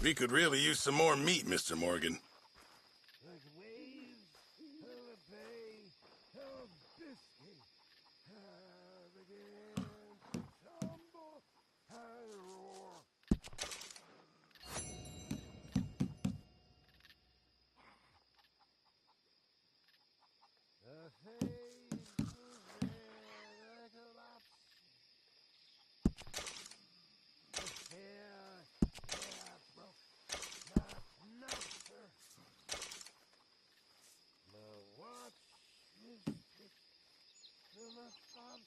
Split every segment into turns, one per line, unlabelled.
We could really use some more meat, Mr. Morgan.
Like waves of a bay of Biscay, I began to tumble and roar. The face was red like a lobster. The hair broke, not sir. My watch is stick to my fob.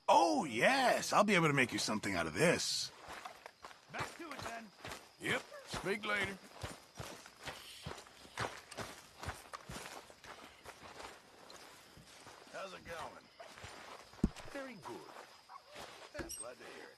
Oh, yes. I'll be able to make you something out of this.
Back to it, then.
Yep, speak later.
How's it going?
Very good.
Yeah, glad to hear it.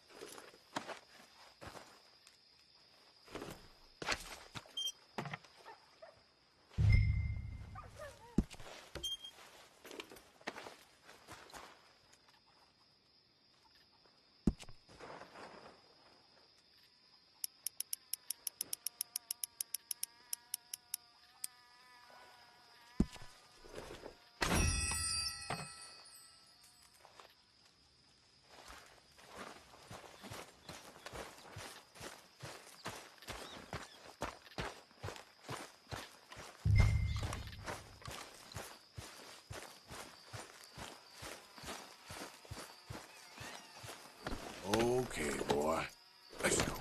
Okay, boy. Let's go.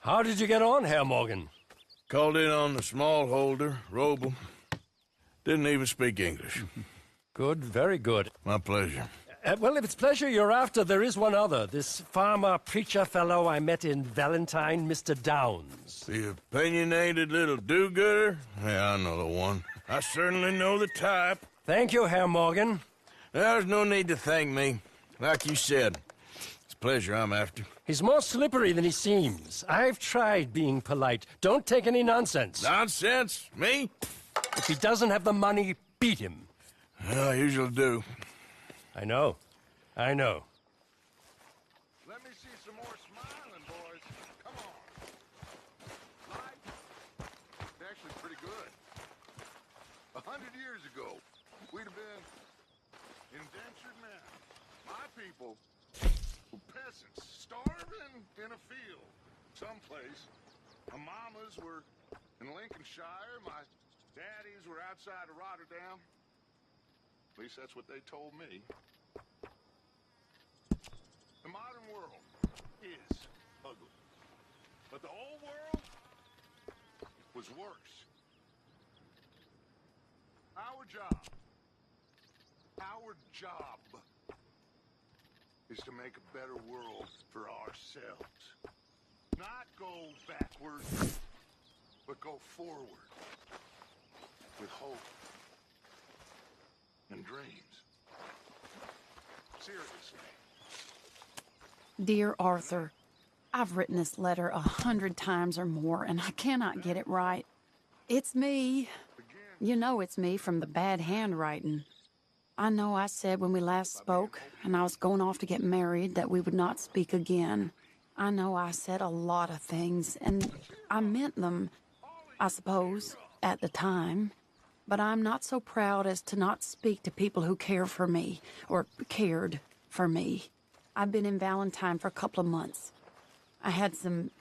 How did you get on, Herr Morgan?
Called in on the smallholder, Roble. Didn't even speak English.
Good, very good.
My pleasure.
Well, if it's pleasure you're after, there is one other. This farmer preacher fellow I met in Valentine, Mr. Downs.
The opinionated little do-gooder? Yeah, I know the one. I certainly know the type.
Thank you, Herr Morgan.
There's no need to thank me. Like you said, it's pleasure I'm after.
He's more slippery than he seems. I've tried being polite. Don't take any nonsense.
Nonsense? Me?
If he doesn't have the money, beat him.
Well, I usually do.
I know. I know.
Let me see some more smiling, boys. Come on. Life? It's actually pretty good. 100 years ago, we'd have been indentured men. My people were peasants, starving in a field someplace. My mamas were in Lincolnshire, my daddies were outside of Rotterdam. At least that's what they told me. The modern world is ugly. But the old world was worse. Our job is to make a better world for ourselves. Not go backwards, but go forward with hope and dreams. Seriously.
Dear Arthur, I've written this letter 100 times or more, and I cannot get it right. It's me. You know it's me from the bad handwriting. I know I said when we last spoke, and I was going off to get married, that we would not speak again. I know I said a lot of things, and I meant them, I suppose, at the time. But I'm not so proud as to not speak to people who care for me, or cared for me. I've been in Valentine for a couple of months. I had some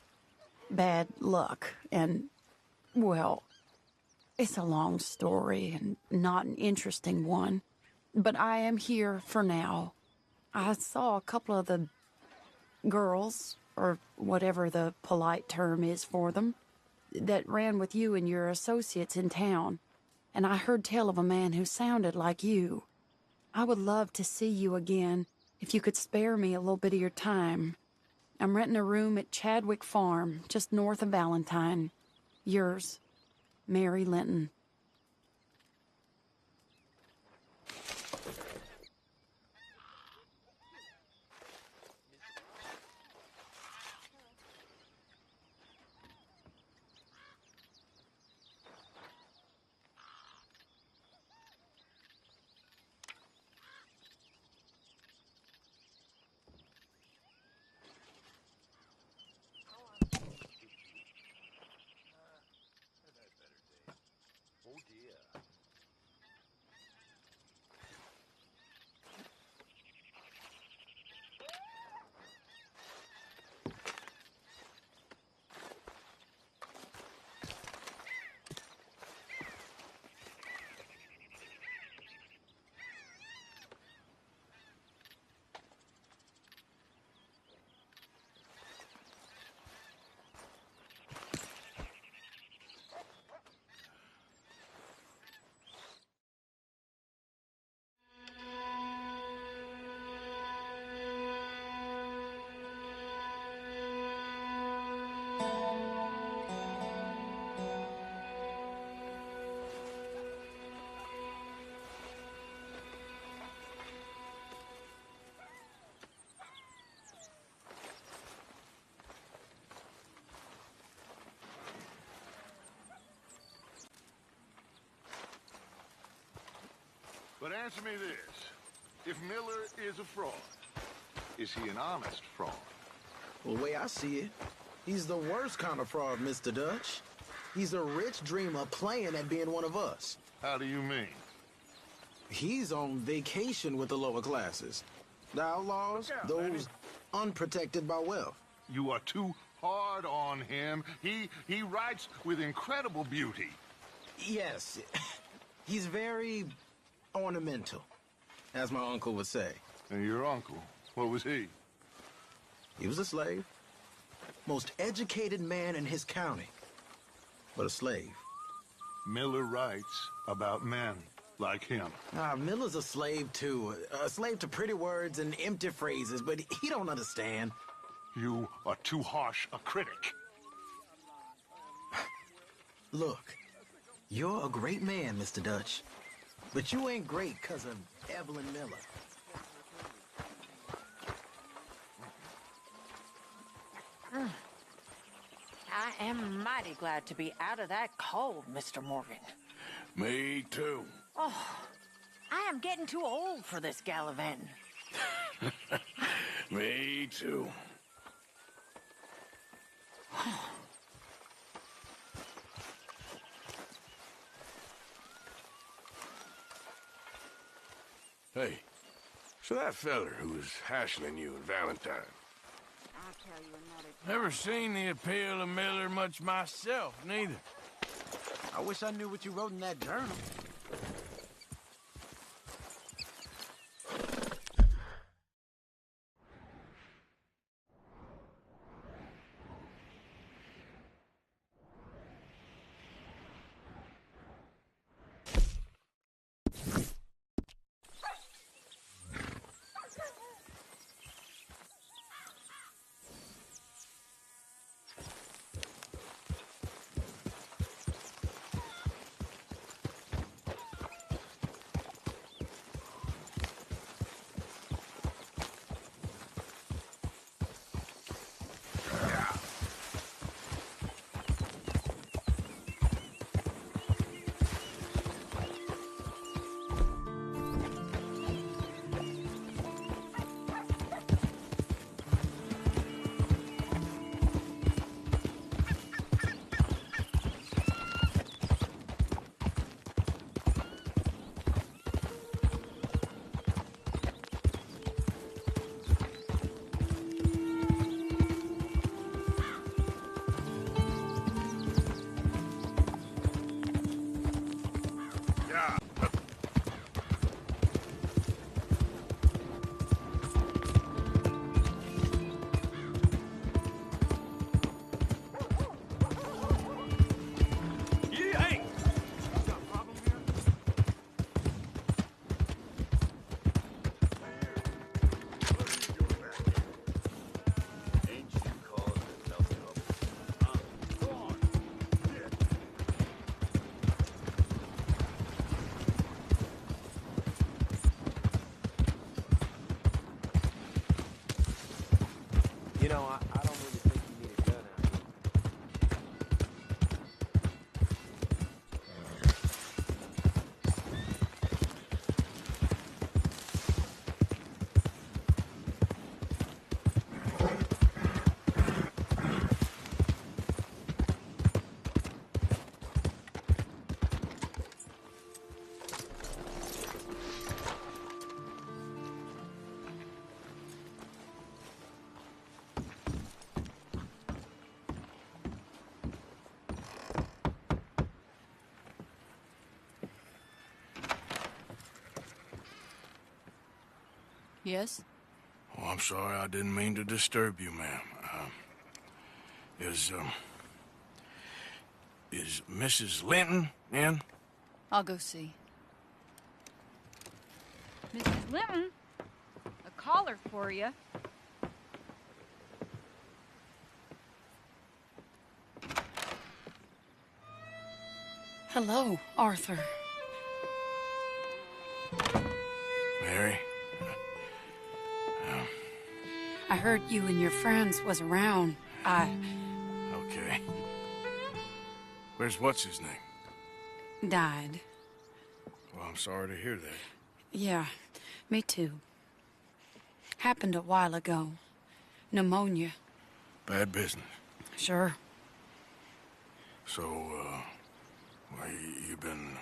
bad luck, and, well, it's a long story and not an interesting one. But I am here for now. I saw a couple of the girls, or whatever the polite term is for them, that ran with you and your associates in town. And I heard tell of a man who sounded like you. I would love to see you again, if you could spare me a little bit of your time. I'm renting a room at Chadwick Farm, just north of Valentine. Yours, Mary Linton.
But answer me this. If Miller is a fraud, is he an honest fraud?
Well, the way I see it, he's the worst kind of fraud, Mr. Dutch. He's a rich dreamer playing at being one of us.
How do you mean?
He's on vacation with the lower classes. The outlaws, those unprotected by wealth.
You are too hard on him. He writes with incredible beauty.
Yes, he's very ornamental, as my uncle would say.
And your uncle, what was he?
He was a slave. Most educated man in his county, but a slave.
Miller writes about men like him.
Miller's a slave too. A slave to pretty words and empty phrases, but he don't understand.
You are too harsh a critic.
Look, you're a great man, Mr. Dutch. But you ain't great because of Evelyn Miller.
I am mighty glad to be out of that cold, Mr. Morgan.
Me too.
Oh, I am getting too old for this gallivanting.
Me too. Hey, So that feller who was hassling you in Valentine. Never seen the appeal of Miller much myself, neither.
I wish I knew what you wrote in that journal. You know, I don't really think you need a gun out here.
Yes?
Oh, I'm sorry, I didn't mean to disturb you, ma'am. Is Mrs. Linton in?
I'll go see.
Mrs. Linton, a caller for you.
Hello, Arthur.
Mary?
I heard you and your friends was around.
Okay. Where's what's-his name?
Died.
Well, I'm sorry to hear that.
Yeah, me too. Happened a while ago. Pneumonia.
Bad business.
Sure.
So, well, you've been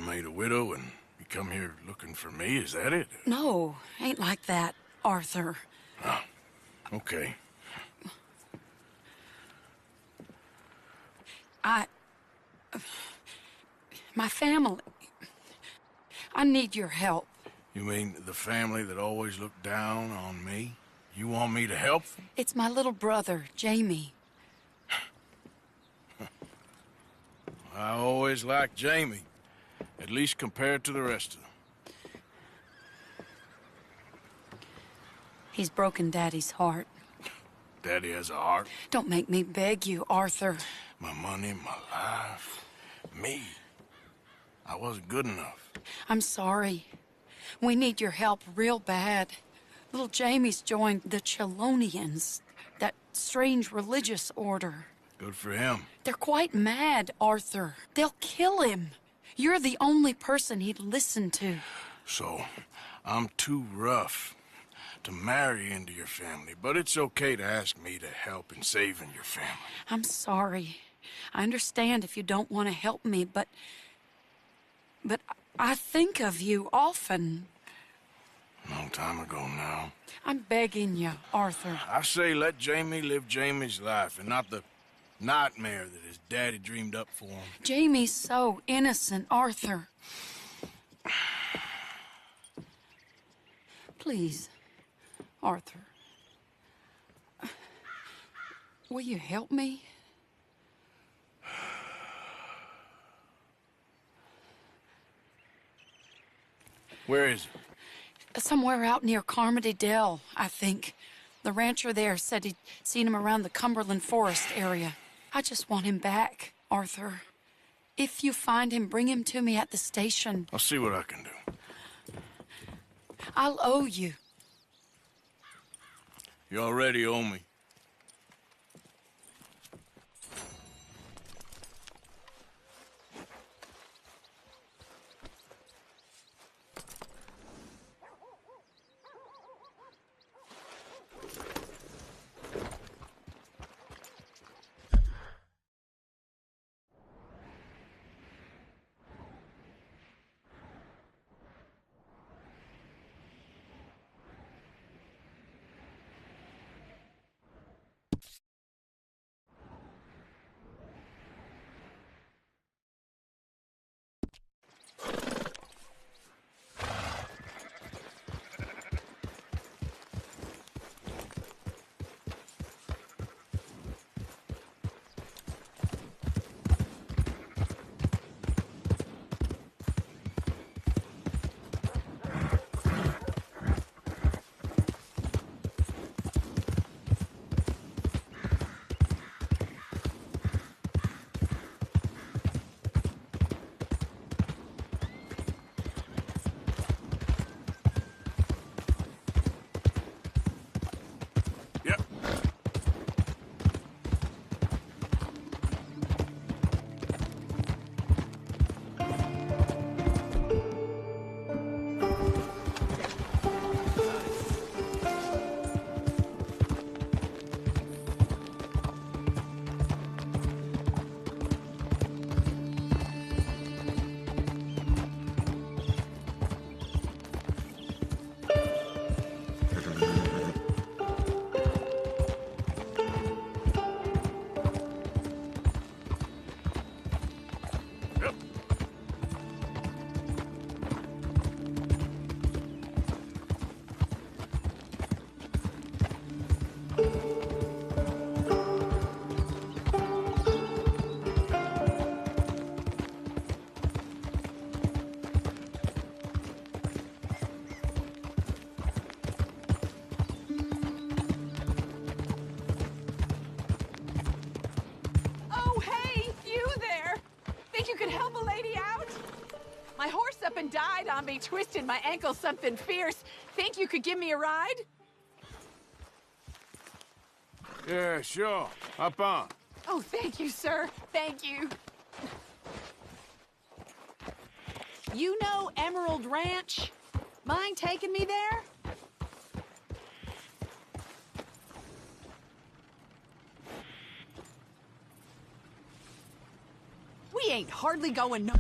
made a widow and you come here looking for me, is that it?
No, ain't like that, Arthur.
Oh, okay.
My family. I need your help.
You mean the family that always looked down on me? You want me to help them?
It's my little brother, Jamie.
I always liked Jamie, at least compared to the rest of them.
He's broken Daddy's heart.
Daddy has a heart.
Don't make me beg you, Arthur.
My money, my life, me. I wasn't good enough.
I'm sorry. We need your help real bad. Little Jamie's joined the Chelonians, that strange religious order.
Good for him.
They're quite mad, Arthur. They'll kill him. You're the only person he'd listen to.
So, I'm too rough to marry into your family, but it's okay to ask me to help in saving your family.
I'm sorry. I understand if you don't want to help me, but I think of you often.
Long time ago now.
I'm begging you, Arthur.
I say let Jamie live Jamie's life and not the nightmare that his daddy dreamed up for him.
Jamie's so innocent, Arthur. Please, Arthur. Will you help me?
Where is it?
Somewhere out near Carmody Dell, I think. The rancher there said he'd seen him around the Cumberland Forest area. I just want him back, Arthur. If you find him, bring him to me at the station.
I'll see what I can do.
I'll owe you.
You already owe me.
up and died on me, twisted my ankle something fierce. Think you could give me a ride?
Yeah, sure. Hop on.
Oh, thank you, sir. Thank you. You know Emerald Ranch? Mind taking me there? We ain't hardly going no...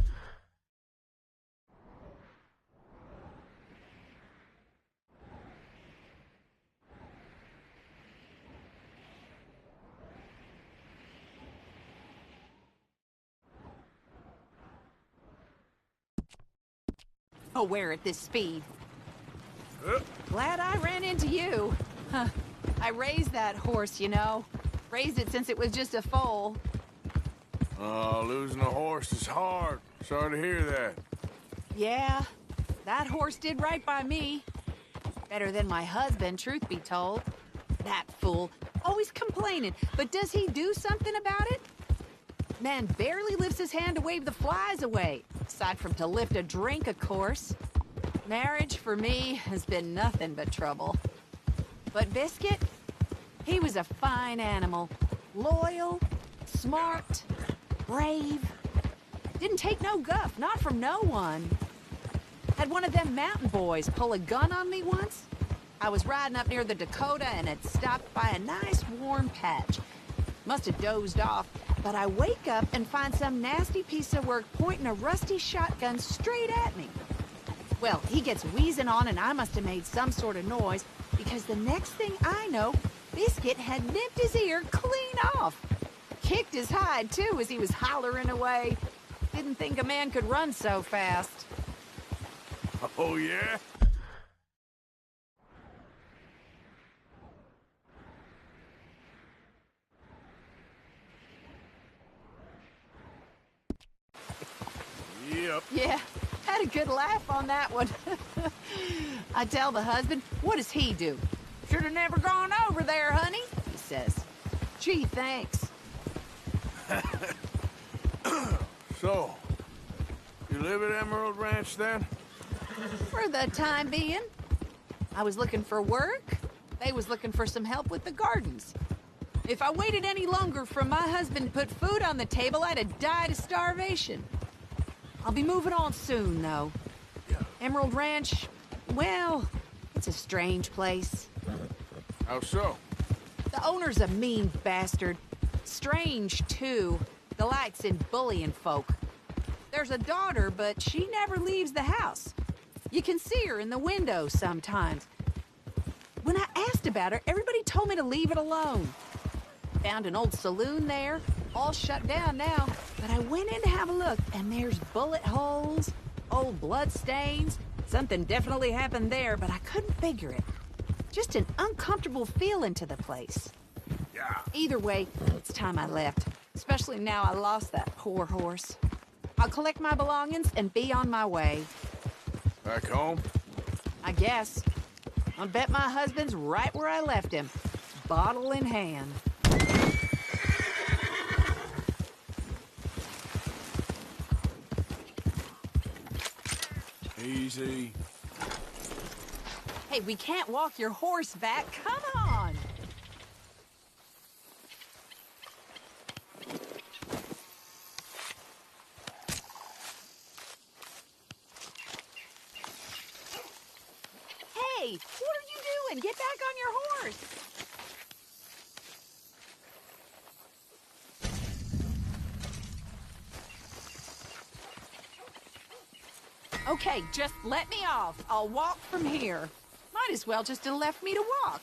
Nowhere at this speed. Glad I ran into you. Huh. I raised that horse, you know. Raised it since it was just a foal.
Oh, losing a horse is hard. Sorry to hear that.
Yeah, that horse did right by me. Better than my husband, truth be told. That fool, always complaining, but does he do something about it? Man barely lifts his hand to wave the flies away, aside from to lift a drink, of course. Marriage, for me, has been nothing but trouble. But Biscuit, he was a fine animal. Loyal, smart, brave. Didn't take no guff, not from no one. Had one of them mountain boys pull a gun on me once. I was riding up near the Dakota and had stopped by a nice warm patch. Must have dozed off, but I wake up and find some nasty piece of work pointing a rusty shotgun straight at me. Well, he gets wheezing on, and I must have made some sort of noise, because the next thing I know, Biscuit had nipped his ear clean off. Kicked his hide, too, as he was hollering away. Didn't think a man could run so fast.
Oh, yeah? Yep.
Yeah, had a good laugh on that one. I tell the husband, what does he do? Should have never gone over there, honey, he says. Gee, thanks.
So, you live at Emerald Ranch then?
For the time being. I was looking for work. They was looking for some help with the gardens. If I waited any longer for my husband to put food on the table, I'd have died of starvation. I'll be moving on soon, though.
Yeah.
Emerald Ranch, well, it's a strange place.
How so?
The owner's a mean bastard. Strange, too. Delights in bullying folk. There's a daughter, but she never leaves the house. You can see her in the window sometimes. When I asked about her, everybody told me to leave it alone. Found an old saloon there, all shut down now, but I went in to have a look, and there's bullet holes, old blood stains. Something definitely happened there, but I couldn't figure it. Just an uncomfortable feeling to the place.
Yeah.
Either way, it's time I left, especially now I lost that poor horse. I'll collect my belongings and be on my way.
Back home?
I guess. I'll bet my husband's right where I left him, bottle in hand.
Easy.
Hey, we can't walk your horse back. Come on! Hey, what are you doing? Get back on your horse! Okay, just let me off. I'll walk from here. Might as well just have left me to walk.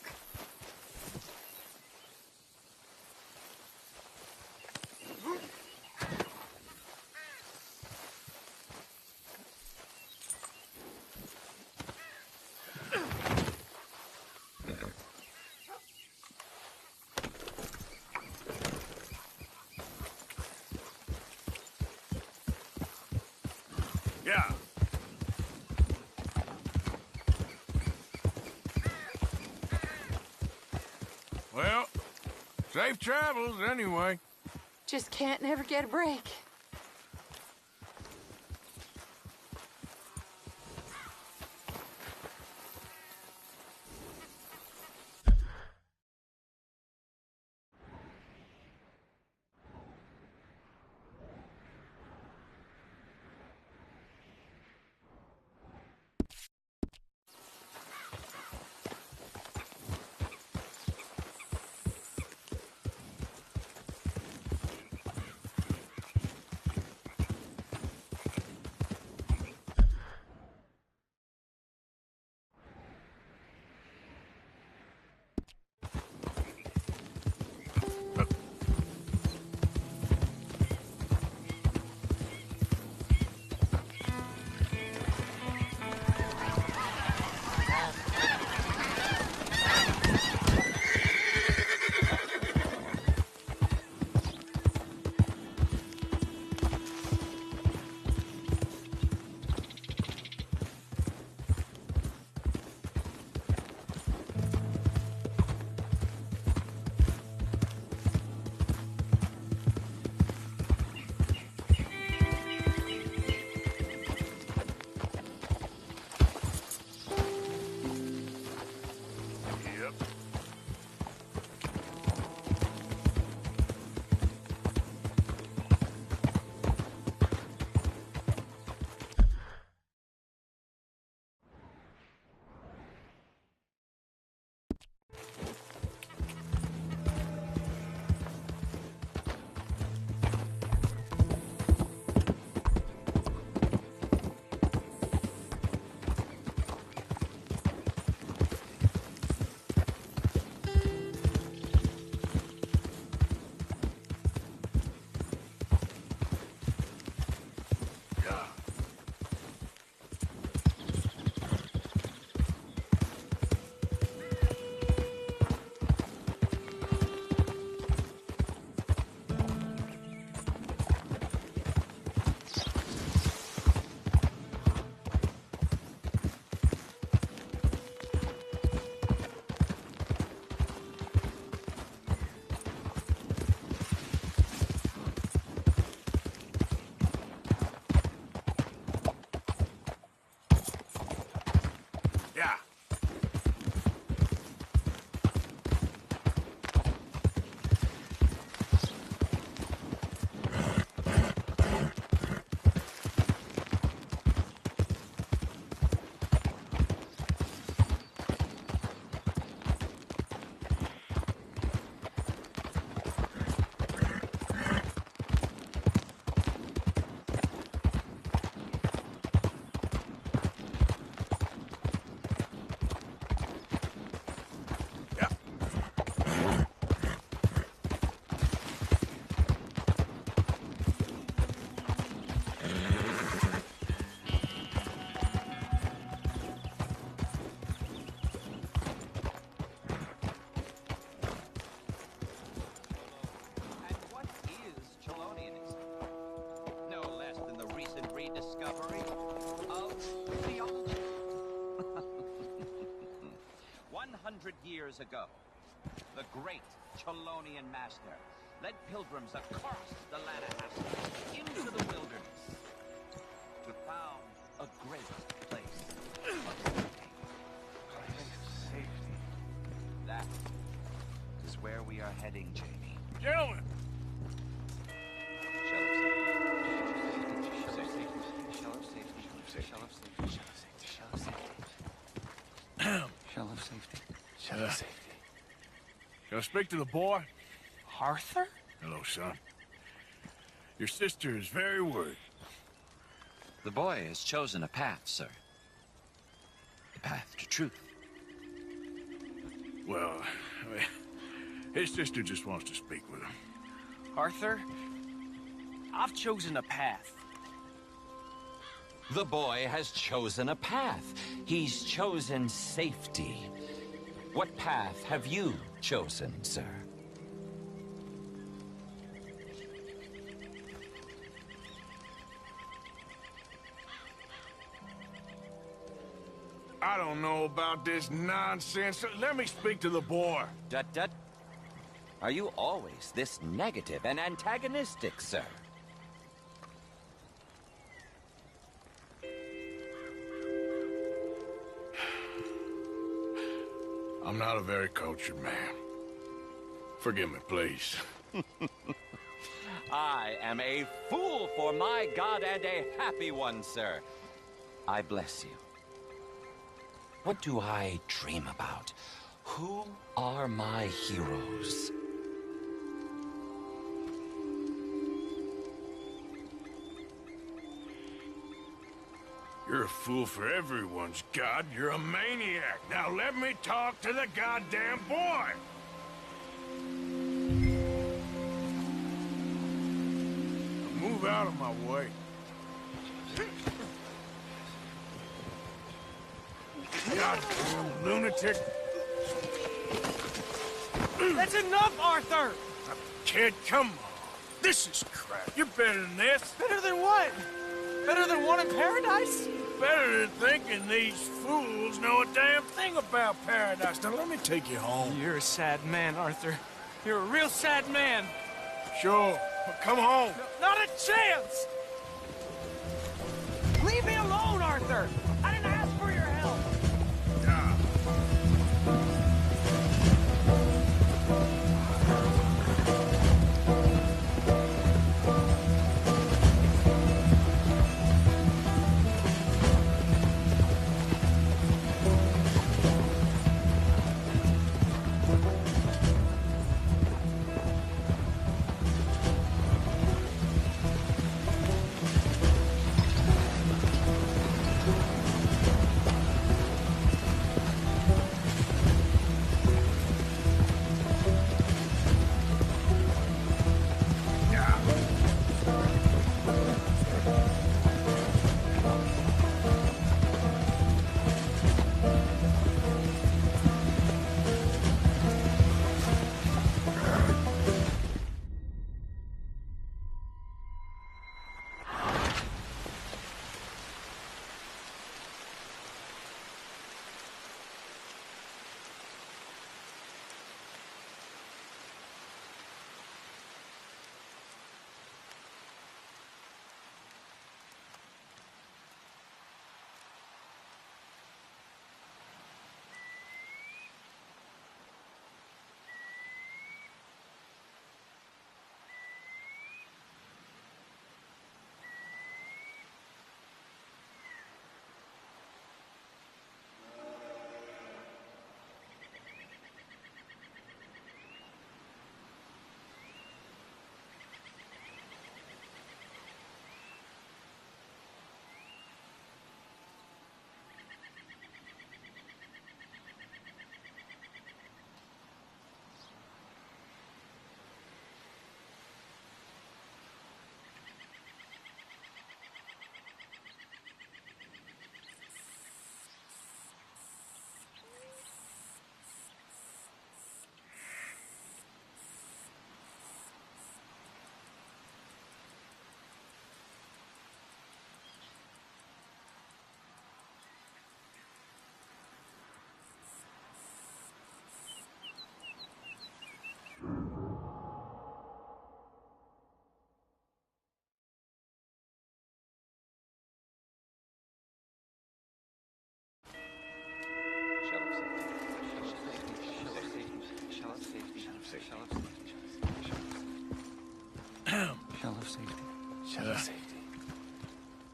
Yeah. Well, safe travels anyway.
Just can't never get a break.
Yeah.
Discovery of theology. 100 years ago, the great Chelonian master led pilgrims across the Lannahechta into the wilderness to found a great place of safety. That is where we are heading, Jamie.
Gentlemen!
Shell of safety.
Can I speak to the boy?
Arthur?
Hello, son. Your sister is very worried.
The boy has chosen a path, sir. A path to truth.
Well, his sister just wants to speak with him.
Arthur, I've chosen a path.
The boy has chosen a path. He's chosen safety. What path have you chosen, sir?
I don't know about this nonsense. Let me speak to the boy.
Dut-dut. Are you always this negative and antagonistic, sir?
I'm not a very cultured man. Forgive me, please.
I am a fool for my God and a happy one, sir. I bless you. What do I dream about? Who are my heroes?
You're a fool for everyone's God. You're a maniac. Now let me talk to the goddamn boy! Move out of my way. Goddamn lunatic.
That's enough, Arthur!
Kid, come on. This is crap. You're better than this.
Better than what? Better than one in paradise?
Better than thinking these fools know a damn thing about paradise. Now let me take you home.
You're a sad man, Arthur. You're a real sad man.
Sure, but come home.
No, not a chance! Leave me alone, Arthur! I didn't ask for your help!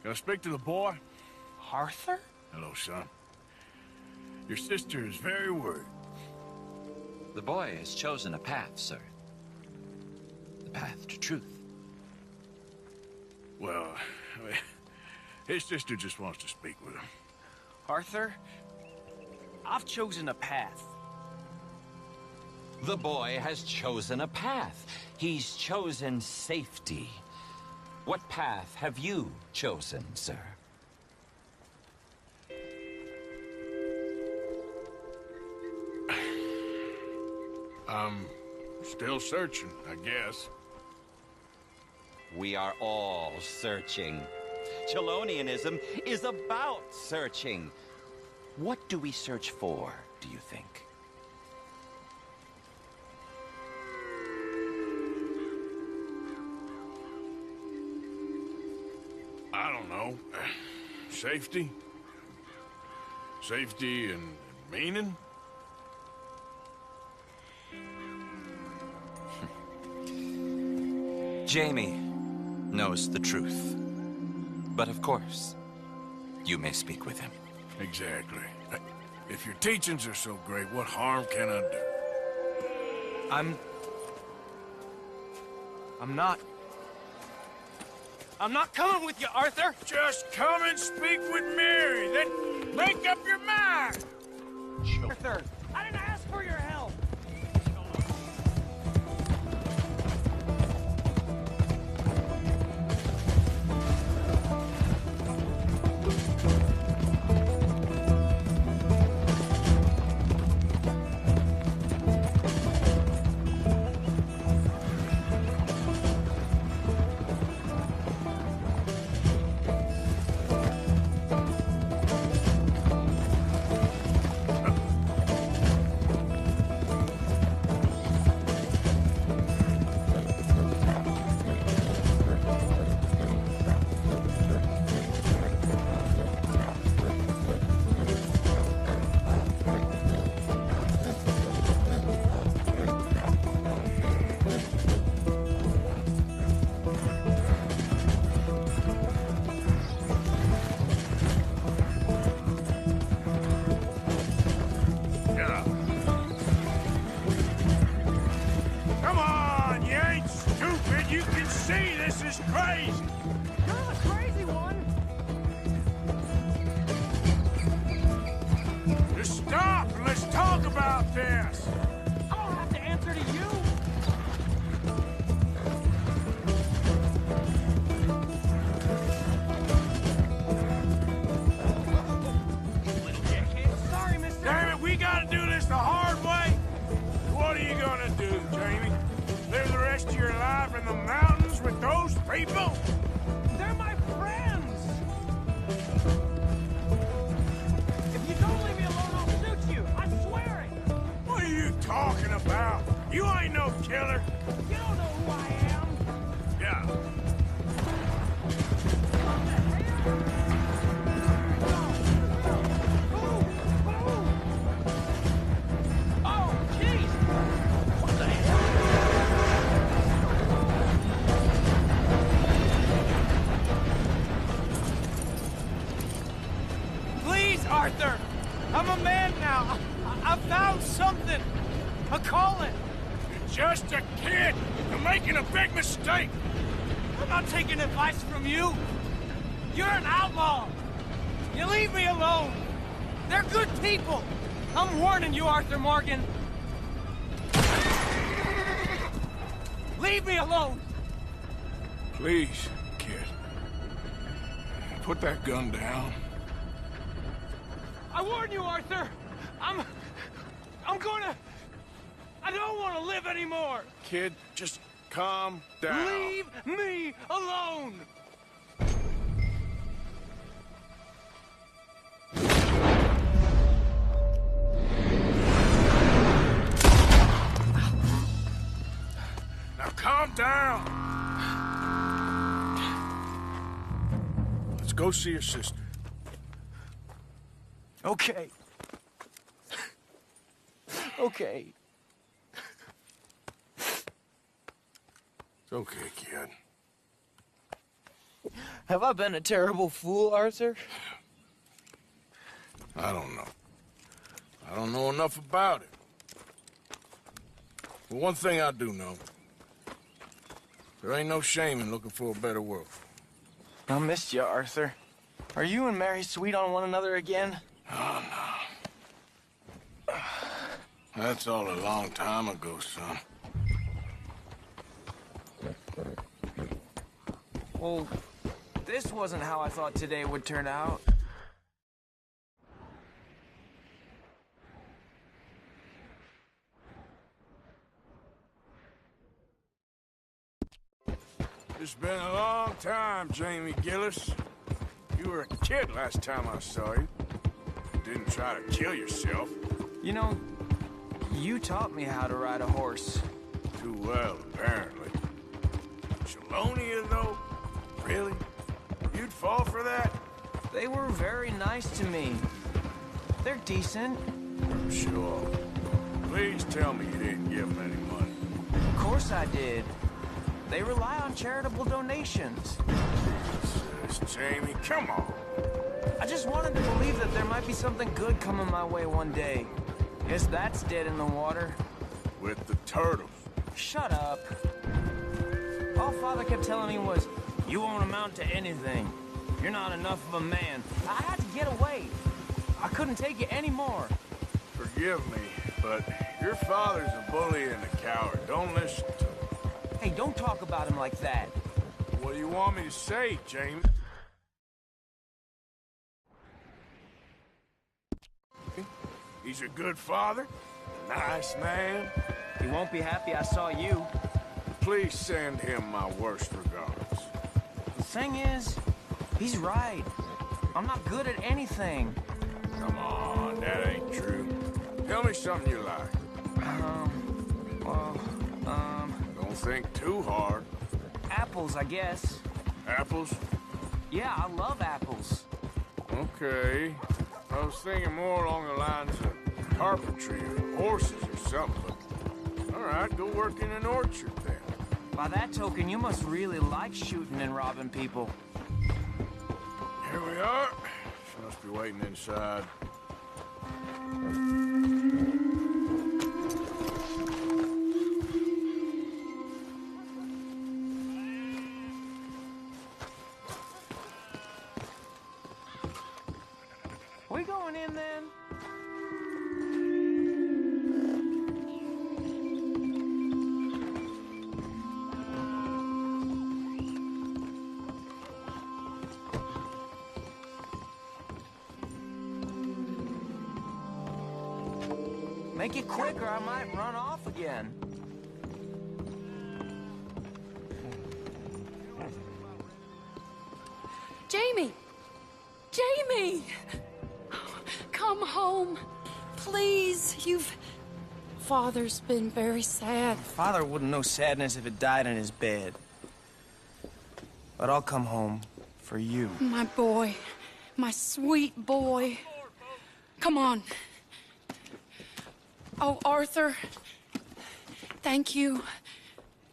Can I speak to the boy?
Arthur?
Hello, son. Your sister is very worried.
The boy has chosen a path, sir. The path to truth.
Well, I mean, his sister just wants to speak with him.
Arthur, I've chosen a path.
The boy has chosen a path. He's chosen safety. What path have you chosen, sir?
I'm still searching, I guess.
We are all searching. Chelonianism is about searching. What do we search for, do you think?
I don't know. Safety? Safety and meaning?
Jamie knows the truth. But of course, you may speak with him.
Exactly. If your teachings are so great, what harm can I do?
I'm not coming with you, Arthur!
Just come and speak with Mary, then make up your mind!
Arthur, I didn't ask for your help! Arthur! I'm a man now. I found something. A calling.
You're just a kid. You're making a big mistake.
I'm not taking advice from you. You're an outlaw. You leave me alone. They're good people. I'm warning you, Arthur Morgan. Leave me alone.
Please, kid. Put that gun down.
I warn you, Arthur. I don't want to live anymore.
Kid, just calm down.
Leave me alone.
Now calm down. Let's go see your sister.
Okay. Okay.
It's okay, kid.
Have I been a terrible fool, Arthur?
I don't know. I don't know enough about it. But one thing I do know. There ain't no shame in looking for a better world.
I missed you, Arthur. Are you and Mary sweet on one another again?
Oh, no. That's all a long time ago, son.
Well, this wasn't how I thought today would turn out.
It's been a long time, Jamie Gillis. You were a kid last time I saw you. Didn't try to kill yourself.
You know, you taught me how to ride a horse.
Too well, apparently. Chelonia, though? Really? You'd fall for that?
They were very nice to me. They're decent.
I'm sure. Please tell me you didn't give them any money.
Of course I did. They rely on charitable donations.
Jesus, Jamie, come on.
I just wanted to believe that there might be something good coming my way one day. Guess that's dead in the water.
With the turtles.
Shut up. All Father kept telling me was, you won't amount to anything. You're not enough of a man. I had to get away. I couldn't take it anymore.
Forgive me, but your father's a bully and a coward. Don't listen to him.
Hey, don't talk about him like that.
What do you want me to say, James? He's a good father, a nice man.
He won't be happy I saw you.
Please send him my worst regards.
The thing is, he's right. I'm not good at anything.
Come on, that ain't true. Tell me something you like. Don't think too hard.
Apples, I guess.
Apples?
Yeah, I love apples.
Okay. I was thinking more along the lines of carpentry or horses or something. All right, go work in an orchard then.
By that token, you must really like shooting and robbing people.
Here we are. She must be waiting inside.
We going in then? Make it quick or I might run off again.
Jamie! Jamie! Come home. Please, Father's been very sad.
Father wouldn't know sadness if it died in his bed. But I'll come home for you.
My boy. My sweet boy. Come on. Oh, Arthur. Thank you.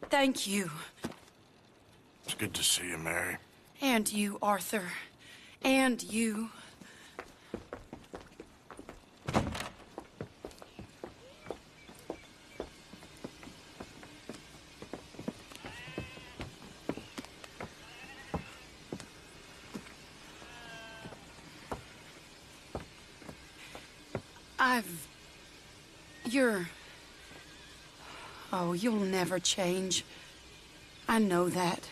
Thank you.
It's good to see you, Mary.
And you, Arthur. And you. Oh, you'll never change. I know that.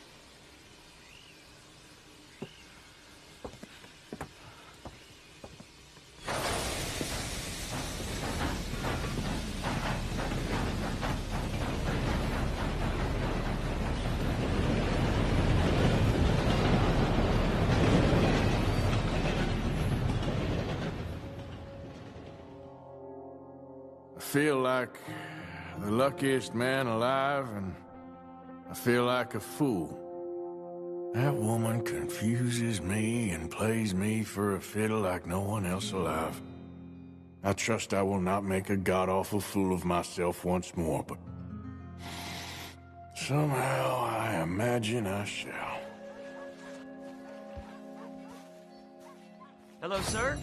I feel like the luckiest man alive, and I feel like a fool. That woman confuses me and plays me for a fiddle like no one else alive. I trust I will not make a god-awful fool of myself once more, but somehow I imagine I shall.
Hello, sir?